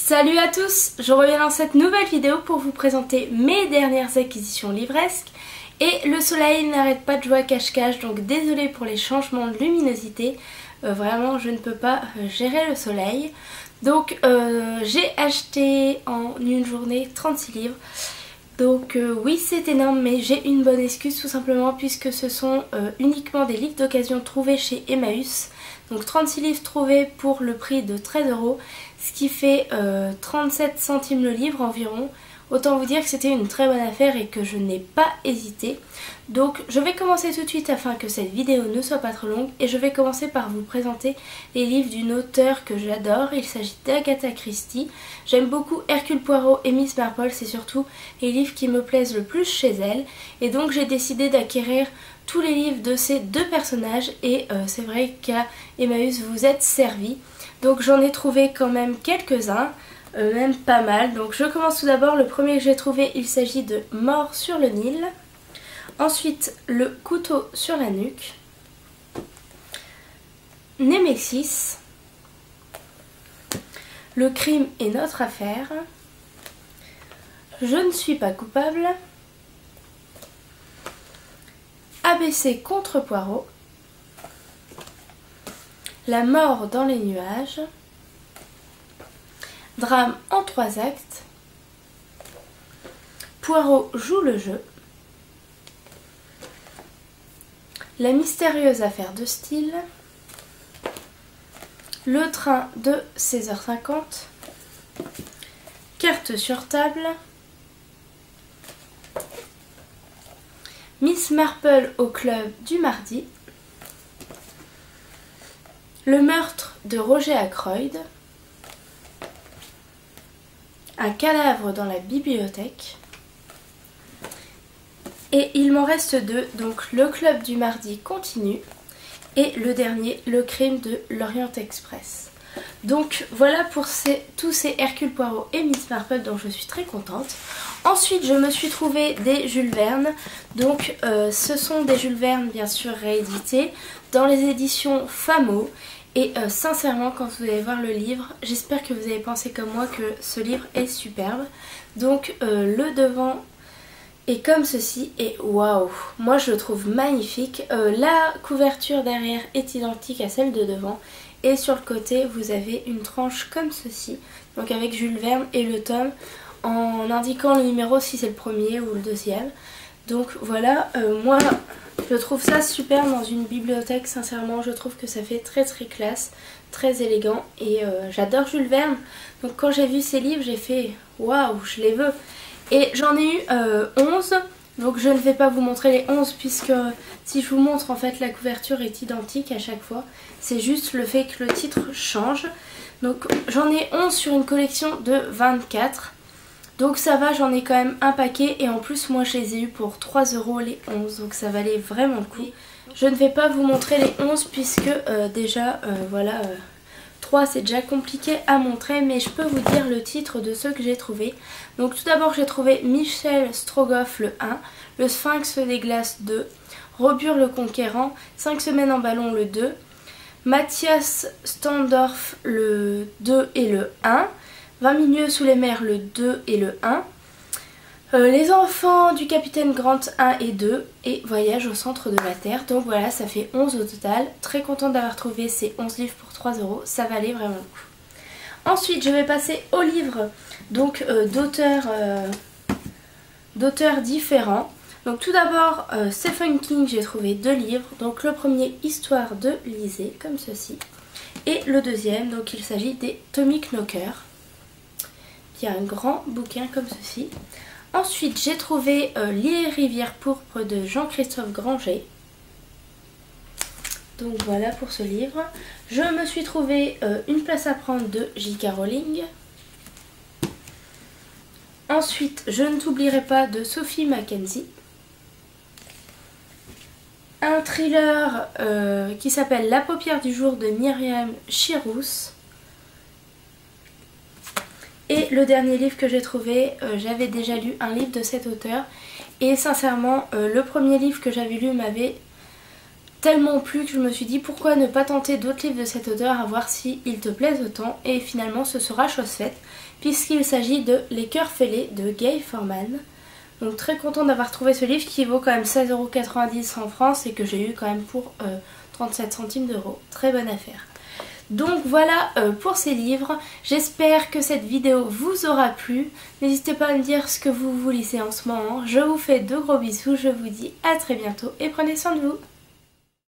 Salut à tous, je reviens dans cette nouvelle vidéo pour vous présenter mes dernières acquisitions livresques. Et le soleil n'arrête pas de jouer à cache-cache, donc désolée pour les changements de luminosité. Vraiment, je ne peux pas gérer le soleil. Donc j'ai acheté en une journée 36 livres. Donc oui, c'est énorme, mais j'ai une bonne excuse tout simplement puisque ce sont uniquement des livres d'occasion trouvés chez Emmaüs. Donc 36 livres trouvés pour le prix de 13 €, ce qui fait 37 centimes le livre environ. Autant vous dire que c'était une très bonne affaire et que je n'ai pas hésité. Donc je vais commencer tout de suite afin que cette vidéo ne soit pas trop longue. Et je vais commencer par vous présenter les livres d'une auteure que j'adore. Il s'agit d'Agatha Christie. J'aime beaucoup Hercule Poirot et Miss Marple. C'est surtout les livres qui me plaisent le plus chez elle. Et donc j'ai décidé d'acquérir tous les livres de ces deux personnages. Et c'est vrai qu'à Emmaüs vous êtes servi. Donc j'en ai trouvé quand même quelques-uns. Même pas mal. Donc je commence tout d'abord. Le premier que j'ai trouvé, il s'agit de Mort sur le Nil. Ensuite, Le couteau sur la nuque. Némésis. Le crime est notre affaire. Je ne suis pas coupable. ABC contre Poirot. La mort dans les nuages. Drame en 3 actes. Poirot joue le jeu. La mystérieuse affaire de Steele. Le train de 16h50. Carte sur table. Miss Marple au club du mardi. Le meurtre de Roger Ackroyd. Un cadavre dans la bibliothèque. Et il m'en reste deux, donc le club du mardi continue. Et le dernier, le crime de l'Orient Express. Donc voilà pour tous ces Hercule Poirot et Miss Marple dont je suis très contente. Ensuite je me suis trouvé des Jules Verne. Donc ce sont des Jules Verne bien sûr réédités dans les éditions Famo. Et sincèrement, quand vous allez voir le livre, j'espère que vous avez pensé comme moi que ce livre est superbe. Donc le devant est comme ceci et waouh, moi je le trouve magnifique. La couverture derrière est identique à celle de devant. Et sur le côté, vous avez une tranche comme ceci. Donc avec Jules Verne et le tome en indiquant le numéro si c'est le premier ou le deuxième. Donc voilà, moi je trouve ça super dans une bibliothèque, sincèrement je trouve que ça fait très classe, très élégant et j'adore Jules Verne. Donc quand j'ai vu ces livres j'ai fait waouh, je les veux. Et j'en ai eu 11, donc je ne vais pas vous montrer les 11 puisque si je vous montre en fait la couverture est identique à chaque fois. C'est juste le fait que le titre change. Donc j'en ai 11 sur une collection de 24. Donc ça va, j'en ai quand même un paquet et en plus moi je les ai eu pour 3 € les 11, donc ça valait vraiment le coup. Je ne vais pas vous montrer les 11 puisque déjà voilà, 3 c'est déjà compliqué à montrer, mais je peux vous dire le titre de ceux que j'ai trouvé. Donc tout d'abord j'ai trouvé Michel Strogoff le 1, Le Sphinx des glaces 2, Robur le Conquérant, 5 semaines en ballon le 2, Mathias Standorf le 2 et le 1, 20 milieux sous les mers le 2 et le 1, Les enfants du capitaine Grant 1 et 2 et Voyage au centre de la Terre. Donc voilà, ça fait 11 au total. Très contente d'avoir trouvé ces 11 livres pour 3 €, ça valait vraiment le coup. Ensuite je vais passer aux livres donc d'auteurs différents. Donc tout d'abord Stephen King, j'ai trouvé 2 livres. Donc le premier, Histoire de Lisée, comme ceci. Et le deuxième, donc il s'agit des Tommy Knocker. Il y a un grand bouquin comme ceci. Ensuite j'ai trouvé Les rivières pourpres de Jean-Christophe Granger. Donc voilà pour ce livre. Je me suis trouvé Une place à prendre de J.K. Rowling. Ensuite Je ne t'oublierai pas de Sophie Mackenzie. Un thriller qui s'appelle La paupière du jour de Myriam Chirous. Et le dernier livre que j'ai trouvé, j'avais déjà lu un livre de cet auteur. Et sincèrement, le premier livre que j'avais lu m'avait tellement plu que je me suis dit pourquoi ne pas tenter d'autres livres de cet auteur à voir s'ils te plaisent autant, et finalement ce sera chose faite puisqu'il s'agit de Les Cœurs Fêlés de Gay Forman. Donc très contente d'avoir trouvé ce livre qui vaut quand même 16,90 € en France et que j'ai eu quand même pour 37 centimes d'euros. Très bonne affaire. Donc voilà pour ces livres, j'espère que cette vidéo vous aura plu. N'hésitez pas à me dire ce que vous lisez en ce moment. Je vous fais de gros bisous, je vous dis à très bientôt et prenez soin de vous.